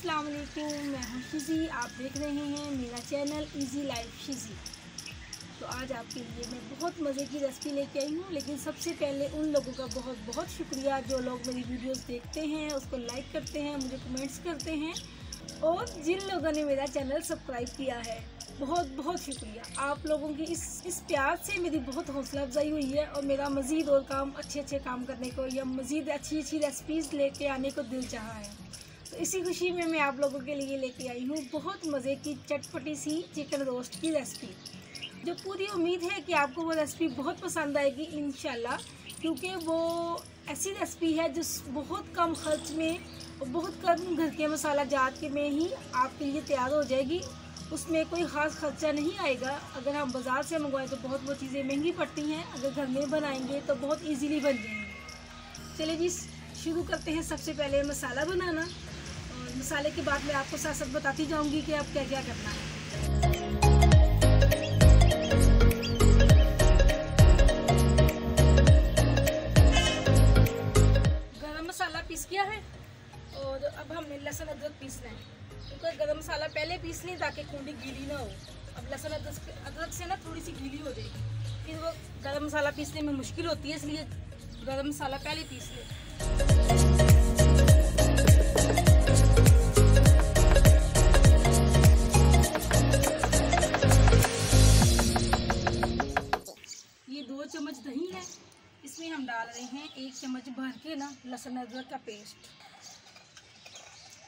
अस्सलाम वालेकुम, मैं हूँ शिज़ी। आप देख रहे हैं मेरा चैनल इजी लाइफ शिज़ी। तो आज आपके लिए मैं बहुत मज़े की रेसिपी लेके आई हूँ। लेकिन सबसे पहले उन लोगों का बहुत बहुत शुक्रिया जो लोग मेरी वीडियोस देखते हैं, उसको लाइक करते हैं, मुझे कमेंट्स करते हैं, और जिन लोगों ने मेरा चैनल सब्सक्राइब किया है, बहुत बहुत शुक्रिया। आप लोगों की इस प्यार से मेरी बहुत हौसला अफजाई हुई है और मेरा मज़ीद और काम अच्छे काम करने को या मज़ीद अच्छी रेसिपीज़ लेके आने को दिल चाहा है। तो इसी खुशी में मैं आप लोगों के लिए लेके आई हूँ बहुत मज़े की चटपटी सी चिकन रोस्ट की रेसिपी, जो पूरी उम्मीद है कि आपको वो रेसिपी बहुत पसंद आएगी इंशाल्लाह, क्योंकि वो ऐसी रेसिपी है जो बहुत कम खर्च में और बहुत कम घर के मसाला जात के में ही आपके लिए तैयार हो जाएगी। उसमें कोई ख़ास खर्चा नहीं आएगा। अगर हम बाज़ार से मंगवाएं तो बहुत वो चीज़ें महंगी पड़ती हैं, अगर घर में बनाएंगे तो बहुत ईजीली बन जाएंगी। चलिए जी, शुरू करते हैं। सबसे पहले मसाला बनाना, और मसाले के बाद मैं आपको साथ साथ बताती जाऊंगी कि आप क्या क्या करना है। गरम मसाला पीस गया है और अब हमने लहसुन अदरक पीसना है, क्योंकि गरम मसाला पहले पीस लें ताकि खूंडी गीली ना हो। अब लहसुन अदरक से ना थोड़ी सी गीली हो जाएगी, फिर वो गरम मसाला पीसने में मुश्किल होती है, इसलिए गरम मसाला पहले पीस लें। ये 2 चम्मच दही है, इसमें हम डाल रहे हैं 1 चम्मच भर के ना लहसुन अदरक का पेस्ट।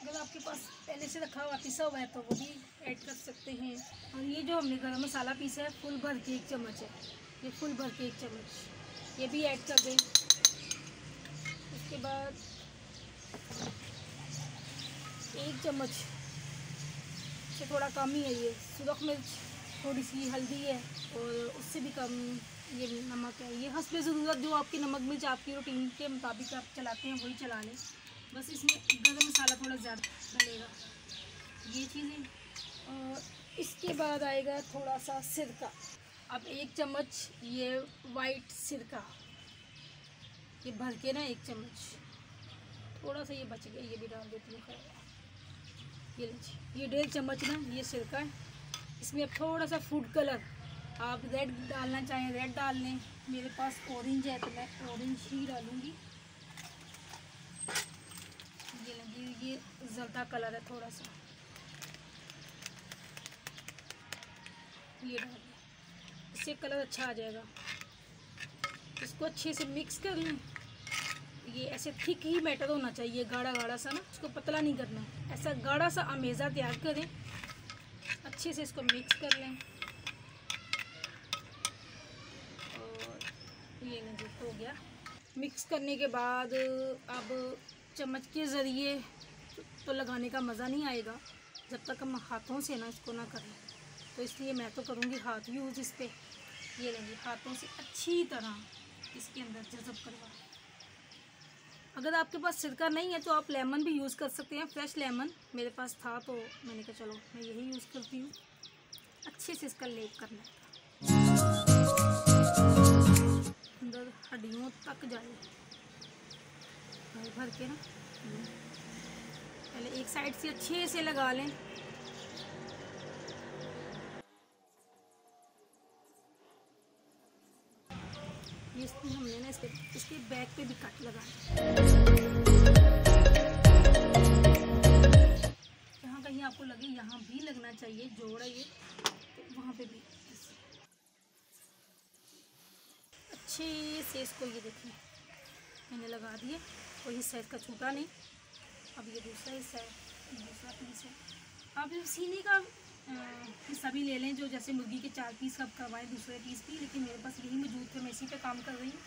अगर आपके पास पहले से रखा हुआ पिसा हुआ है तो वो भी ऐड कर सकते हैं। और ये जो हमने गरम मसाला पीसा है फुल भर के 1 चम्मच है, ये फुल भर के 1 चम्मच ये भी ऐड कर दें। उसके बाद 1 चम्मच से थोड़ा कम ही है ये सुरख मिर्च, थोड़ी सी हल्दी है और उससे भी कम ये नमक है। ये हस्बे ज़रूरत जो आपकी नमक मिर्च आपकी रूटीन के मुताबिक आप चलाते हैं वही चला लें, बस इसमें गरम मसाला थोड़ा ज़्यादा डलेगा ये चीज़ें। और इसके बाद आएगा थोड़ा सा सिरका। अब 1 चम्मच ये वाइट सिरका, ये भर के ना 1 चम्मच, थोड़ा सा ये बच गया, ये भी डाल देती हूँ। ये लीजिए, ये 1.5 चम्मच ना ये सिरका है। इसमें अब थोड़ा सा फूड कलर, आप रेड डालना चाहें रेड डाल लें, मेरे पास ऑरेंज है तो मैं ऑरेंज ही डालूँगी। ये लगी, ये जर्दा कलर है थोड़ा सा, ये डाल दें, इससे कलर अच्छा आ जाएगा। इसको अच्छे से मिक्स कर लें। ये ऐसे थिक ही बैटर होना चाहिए, गाढ़ा गाढ़ा सा ना, इसको पतला नहीं करना, ऐसा गाढ़ा सा अमेज़ा तैयार करें। अच्छे से इसको मिक्स कर लें और ये नहीं हो गया। मिक्स करने के बाद अब चम्मच के ज़रिए तो लगाने का मज़ा नहीं आएगा जब तक हम हाथों से ना इसको ना करें, तो इसलिए मैं तो करूँगी हाथ यूज़ इस पर। ये लेंगे हाथों से अच्छी तरह इसके अंदर जज़ब करवा। अगर आपके पास सिरका नहीं है तो आप लेमन भी यूज़ कर सकते हैं, फ्रेश लेमन मेरे पास था तो मैंने कहा चलो मैं यही यूज़ करती हूँ। अच्छे से इसका लेप करना है, अंदर हड्डियों तक जाए भर के ना। पहले एक साइड से अच्छे से लगा लें। इसमें हमने ना इसके बैक पे भी कट लगाना, जहाँ कहीं आपको लगे यहाँ भी लगना चाहिए, जोड़ है ये तो वहाँ पे भी अच्छे से इसको, ये देखिए मैंने लगा दिए, कोई हिस्सा इसका छूटा नहीं। अब ये दूसरा हिस्सा है, दूसरा पीस है। आप सीने का हिस्सा भी ले लें, जो जैसे मुर्गी के 4 पीस आप करवाएं दूसरे पीस भी, लेकिन मेरे पास यही मौजूद थे, मैं इसी पे काम कर रही हूँ।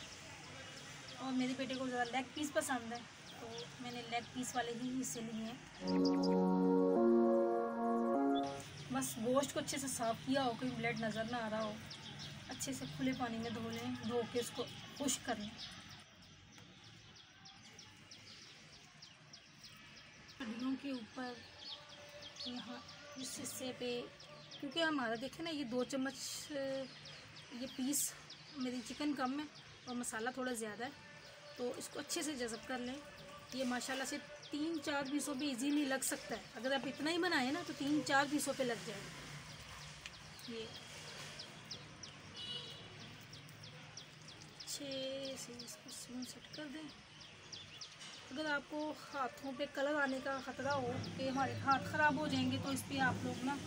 और मेरे बेटे को ज़रा लेग पीस पसंद है तो मैंने लेग पीस वाले ही हिस्से लिए हैं। बस गोश्त को अच्छे से साफ़ किया हो, कोई ब्लड नज़र ना आ रहा हो, अच्छे से खुले पानी में धो लें, धो के उसको खुश कर लें। हड्डियों के ऊपर यहाँ इस हिस्से पे, क्योंकि हमारा देखें ना ये 2 चम्मच ये पीस मेरी चिकन कम है और मसाला थोड़ा ज़्यादा है, तो इसको अच्छे से जज़ब कर लें। ये माशाल्लाह से 3-4 पीसों पे इजीली लग सकता है। अगर आप इतना ही बनाए ना तो 3-4 पीसों पे लग जाएगा। ये अच्छे से इसको इसमें सेट कर दें। अगर आपको हाथों पे कलर आने का ख़तरा हो कि हमारे हाथ ख़राब हो जाएंगे तो इस पर आप लोग ना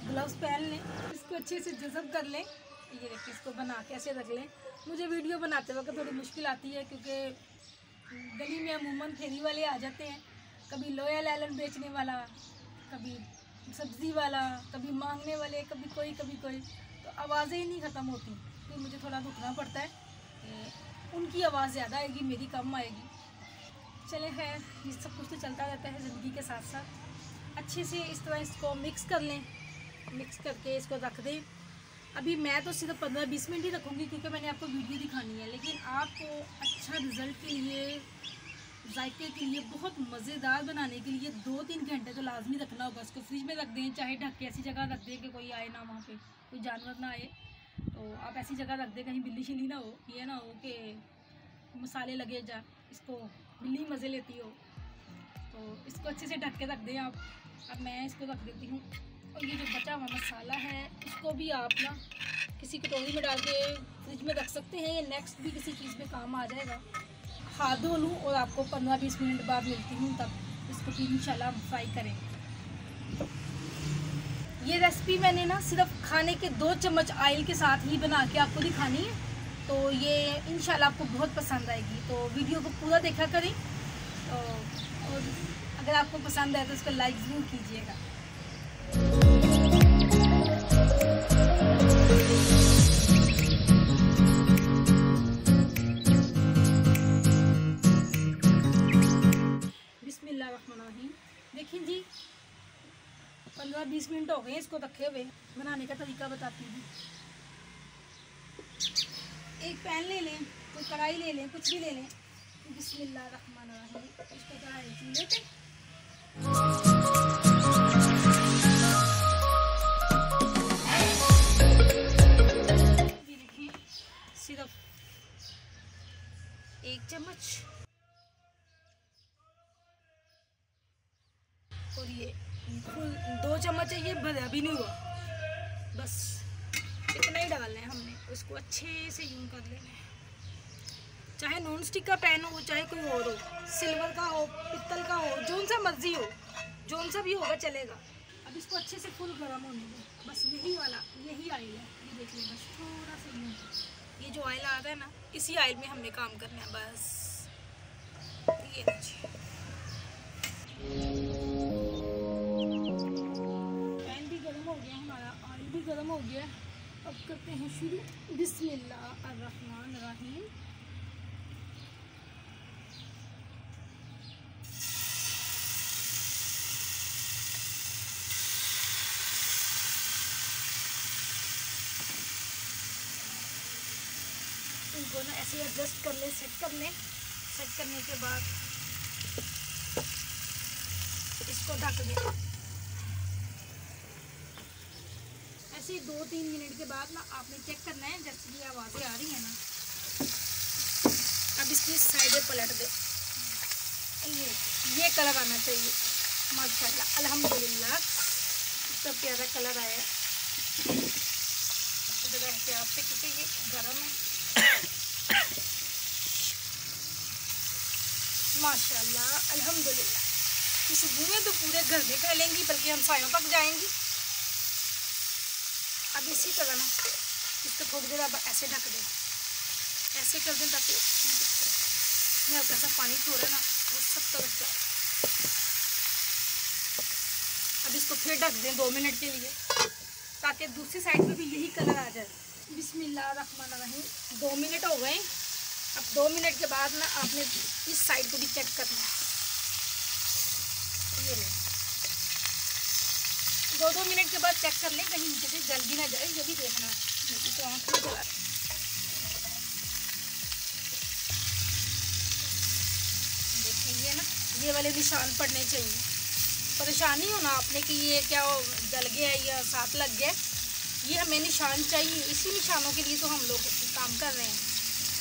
ग्लव्स पहन लें, इसको अच्छे से जज़ब कर लें। ये देखिए, इसको बना के ऐसे रख लें। मुझे वीडियो बनाते वक्त थोड़ी मुश्किल आती है क्योंकि गली में अमूमन फेरी वाले आ जाते हैं, कभी लोया लैलन बेचने वाला, कभी सब्ज़ी वाला, कभी मांगने वाले, कभी कोई, तो आवाज़ें ही नहीं ख़त्म होती। तो मुझे थोड़ा रुकना पड़ता है, उनकी आवाज़ ज़्यादा आएगी, मेरी कम आएगी। चले खैर, ये सब कुछ तो चलता रहता है ज़िंदगी के साथ साथ। अच्छे से इस तरह इसको मिक्स कर लें। मिक्स करके इसको रख दें। अभी मैं तो सिर्फ 15-20 मिनट ही रखूँगी क्योंकि मैंने आपको वीडियो दिखानी है, लेकिन आपको अच्छा रिज़ल्ट के लिए, जायके के लिए, बहुत मज़ेदार बनाने के लिए 2-3 घंटे तो लाजमी रखना होगा। उसको फ्रिज में रख दें, चाहे ढक के ऐसी जगह रख दें कि कोई आए ना, वहाँ पे कोई जानवर ना आए। तो आप ऐसी जगह रख दें कहीं बिल्ली शिल्ली ना हो, ये ना हो कि मसाले लगे जा, इसको बिल्ली मज़े लेती हो। तो इसको अच्छे से ढक के रख दें आप। अब मैं इसको रख देती हूँ। और ये जो बचा हुआ मसाला है इसको भी आप ना किसी कटोरी में डाल के फ्रिज में रख सकते हैं। ये नेक्स्ट भी किसी चीज़ में काम आ जाएगा। हाथ धो लूँ और आपको 15-20 मिनट बाद मिलती हूँ, तब इसको फिर इंशाल्लाह फ्राई करेंगे। ये रेसिपी मैंने ना सिर्फ खाने के 2 चम्मच ऑयल के साथ ही बना के आपको दिखानी है, तो ये इंशाल्लाह आपको बहुत पसंद आएगी। तो वीडियो को पूरा देखा करें, और अगर आपको पसंद आए तो इसको लाइक ज़रूर कीजिएगा। बिस्मिल्लाहिर्रहमानिर्रहीम। देखिए जी, 15-20 मिनट हो गए इसको रखे हुए। बनाने का तरीका बताती हूँ। एक पैन ले लें, कोई कढ़ाई ले लें, कुछ भी ले लें। बिस्मिल्लाहिर्रहमानिर्रहीम। इसको चढ़ाएं चूल्हे पे। ये देखिए, सिर्फ 1 चम्मच, और ये फुल 2 चम्मच है। ये भरा भी नहीं हुआ, बस इतना ही डालना है हमने। उसको अच्छे से यूं कर लेना है। चाहे नॉन स्टिक का पैन हो, चाहे कोई और हो, सिल्वर का हो, पित्तल का हो, जौन सा मर्जी हो, जौन सा भी होगा चलेगा। अब इसको अच्छे से फुल गर्म होने दें। बस यही ऑयल है। ये देखिए, बस थोड़ा सा यूं, ये जो ऑयल आ रहा है ना, इसी ऑयल में हमने काम करना है बस। ये देखिए, पैन भी गर्म हो गया हमारा, ऑयल भी गर्म हो गया। अब करते हैं शुरू। बिस्मिल्लाहिर्रहमानिर्रहीम। इनको ना ऐसे एडजस्ट कर लें, सेट कर लें। सेट करने के बाद इसको ढक दें। ऐसे 2-3 मिनट के बाद ना आपने चेक करना है, जैसे ये आवाज़ें आ रही हैं ना, अब इसकी साइडें पलट दे। ये कलर आना चाहिए। माशाल्लाह, अल्हम्दुलिल्लाह, इतना प्यारा कलर आया। आप से क्योंकि ये गर्म है। माशाल्लाह, अल्हम्दुलिल्लाह, खुशबुएं तो पूरे घर में फैलेंगी, बल्कि हम सायों तक जाएंगी। अब इसी तरह ना इसको थोड़ी देर अब ऐसे ढक दें, ऐसे कर दें ताकि इसमें हल्का सा पानी छोड़े ना, वो सब तरफ जाए। अब इसको फिर ढक दें 2 मिनट के लिए, ताकि दूसरी साइड पे भी यही कलर आ जाए। बिस्मिल्लाहिर्रहमानिर्रहीम। 2 मिनट हो गए। अब 2 मिनट के बाद ना आपने इस साइड को भी चेक करना है। ये ले 2-2 मिनट के बाद चेक कर लें, कहीं नीचे से जल भी ना जाए, ये भी देखना है। तो आँख में जला देखिए ना, ये वाले निशान पड़ने चाहिए। परेशानी हो ना आपने कि ये क्या जल गया है या साथ लग गया, ये हमें निशान चाहिए। इसी निशानों के लिए तो हम लोग काम कर रहे हैं।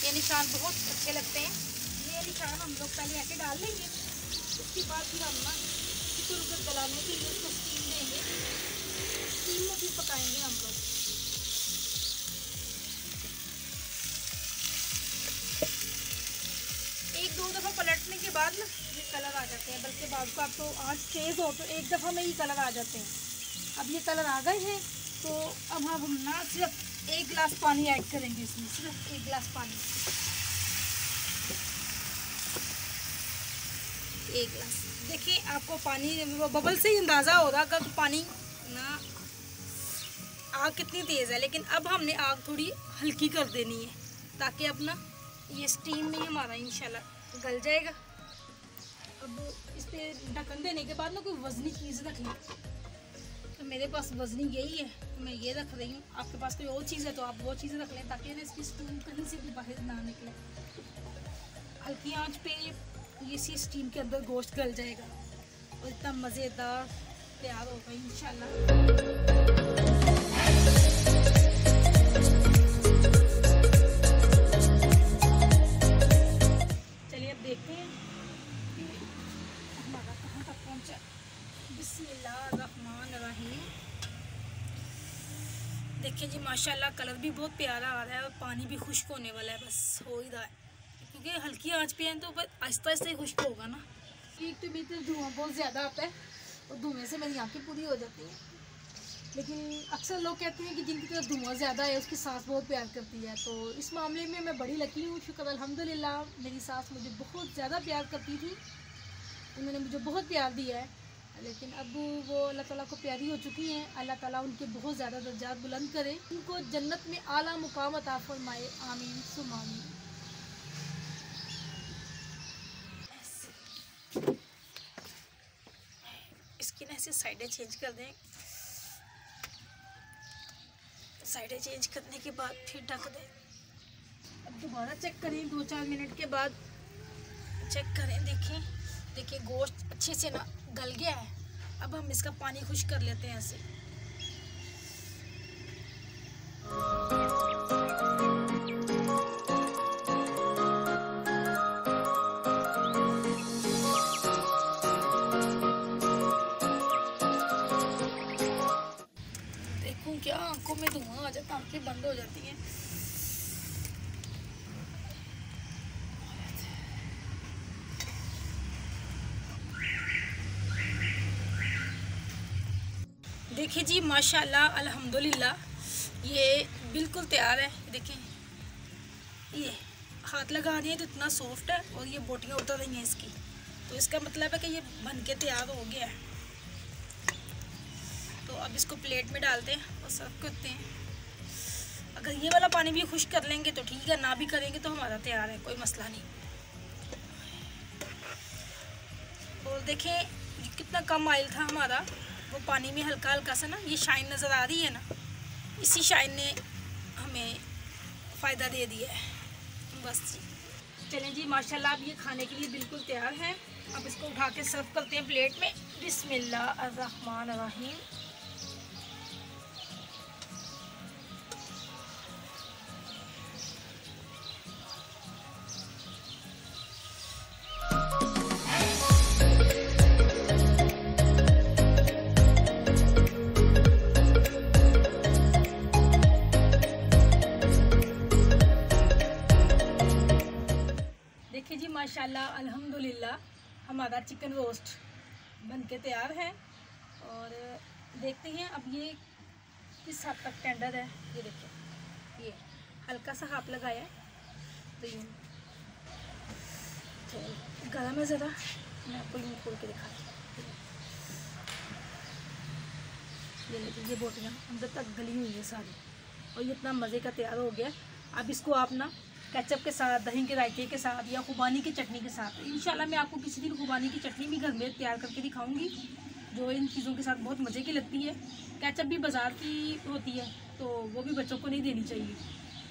ये निशान बहुत अच्छे लगते हैं। ये निशान हम लोग पहले ऐसे डाल लेंगे, उसके बाद फिर हम ना इसको गलाने के लिए इसको स्टीम देंगे, स्टीम में फिर पकाएंगे हम लोग। एक दो दफ़ा पलटने के बाद ना ये कलर आ जाते हैं, बल्कि बाद को आप तो आँच तेज़ हो तो एक दफ़ा में ही कलर आ जाते हैं। अब ये कलर आ गए हैं तो अब हम ना सिर्फ 1 गिलास पानी ऐड करेंगे इसमें, सिर्फ 1 गिलास पानी, 1 गिलास। देखिए आपको पानी बबल से ही अंदाज़ा हो रहा कि पानी ना आग कितनी तेज़ है, लेकिन अब हमने आग थोड़ी हल्की कर देनी है ताकि अपना ये स्टीम में हमारा इंशाल्लाह गल जाएगा। अब इस पर ढक्कन देने के बाद ना कोई वज़नी चीज़ रख लें, तो मेरे पास वज़नी यही है तो मैं ये रख रही हूँ। आपके पास कोई और चीज़ है तो आप वो चीज़ रख लें ताकि ना इसकी स्टीम कहीं से भी बाहर ना निकले। हल्की आंच पे ये सी स्टीम के अंदर गोश्त गल जाएगा और इतना मज़ेदार तैयार होगा इंशाल्लाह। देखते हैं कि हमारा कहाँ तक पहुँचा। बिस्मिल्लाहिर्रहमानिर्रहीम। देखिए जी माशाल्लाह कलर भी बहुत प्यारा आ रहा है और पानी भी खुश्क होने वाला है, बस हो ही रहा है क्योंकि हल्की आंच पे है तो आहिस्ता आहिस्ता ही खुश्क होगा ना। एक तो मेरी तरफ धुआं बहुत ज़्यादा आता है और धुएँ से मेरी आँखें पूरी हो जाती हैं, लेकिन अक्सर लोग कहते हैं कि जिनकी तरफ धुआं ज़्यादा है उसकी सांस बहुत प्यार करती है। तो इस मामले में मैं बड़ी लकी हूँ, शुक्र अल्हम्दुलिल्लाह। मेरी सास मुझे बहुत ज़्यादा प्यार करती थी, उन्होंने मुझे बहुत प्यार दिया है, लेकिन अब वो अल्लाह ताला को प्यारी हो चुकी हैं। अल्लाह ताला उनके बहुत ज़्यादा दर्जात बुलंद करे, उनको जन्नत में आला मुकाम अता फरमाए, आमीन सुम आमीन। इसकी ना ऐसे साइडें चेंज कर दें, साइडें चेंज करने के बाद फिर ढक दें। अब दोबारा चेक करें, 2-4 मिनट के बाद चेक करें। देखिए गोश्त अच्छे से ना गल गया है। अब हम इसका पानी खुश कर लेते हैं ऐसे। क्या आंखों में धुआं आ जाता है, आंखें बंद हो जाती हैं। देखिए जी माशाल्लाह अल्हम्दुलिल्लाह ये बिल्कुल तैयार है। देखें ये हाथ लगा दिए तो इतना सॉफ्ट है और ये बोटियाँ उतर रही हैं इसकी, तो इसका मतलब है कि ये बन के तैयार हो गया है। तो अब इसको प्लेट में डालते हैं और सर्व करते हैं। अगर ये वाला पानी भी खुश कर लेंगे तो ठीक है, ना भी करेंगे तो हमारा तैयार है, कोई मसला नहीं। और देखें कितना कम ऑयल था हमारा, वो पानी में हल्का हल्का सा ना ये शाइन नज़र आ रही है ना, इसी शाइन ने हमें फ़ायदा दे दिया है। बस जी चलें जी माशाल्लाह अब ये खाने के लिए बिल्कुल तैयार है। अब इसको उठा के सर्व करते हैं प्लेट में। बिस्मिल्लाहिर्रहमानिर्रहीम। देखिए जी माशाल्लाह अल्हम्दुलिल्लाह हमारा चिकन रोस्ट बन के तैयार है और देखते हैं अब ये किस हद तक टेंडर है। ये देखिए ये हल्का सा हाथ लगाया है तो ये गरम है ज़रा, मैं आपको यूँ खोल के दिखाती हूँ। ये देखिए ये बोटियाँ अंदर तक गली हुई है सारी और ये इतना मज़े का तैयार हो गया। अब इसको आप ना केचप के साथ, दही के रायते के साथ या खुबानी की चटनी के साथ, इंशाल्लाह मैं आपको किसी दिन खुबानी की चटनी भी घर में तैयार करके दिखाऊंगी जो इन चीज़ों के साथ बहुत मज़े की लगती है। केचप भी बाज़ार की होती है तो वो भी बच्चों को नहीं देनी चाहिए।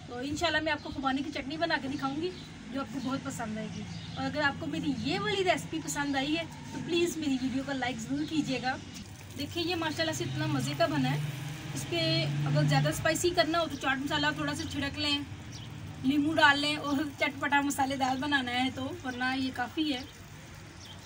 तो इंशाल्लाह मैं आपको खुबानी की चटनी बना के दिखाऊंगी जो आपको बहुत पसंद आएगी। और अगर आपको मेरी ये वाली रेसिपी पसंद आई है तो प्लीज़ मेरी वीडियो को लाइक ज़रूर कीजिएगा। देखिए ये माशाल्लाह से इतना मज़े का बना है। इस पर अगर ज़्यादा स्पाइसी करना हो तो चाट मसाला थोड़ा सा छिड़क लें, नींबू डाल लें और चटपटा मसालेदार बनाना है तो, वरना ये काफ़ी है।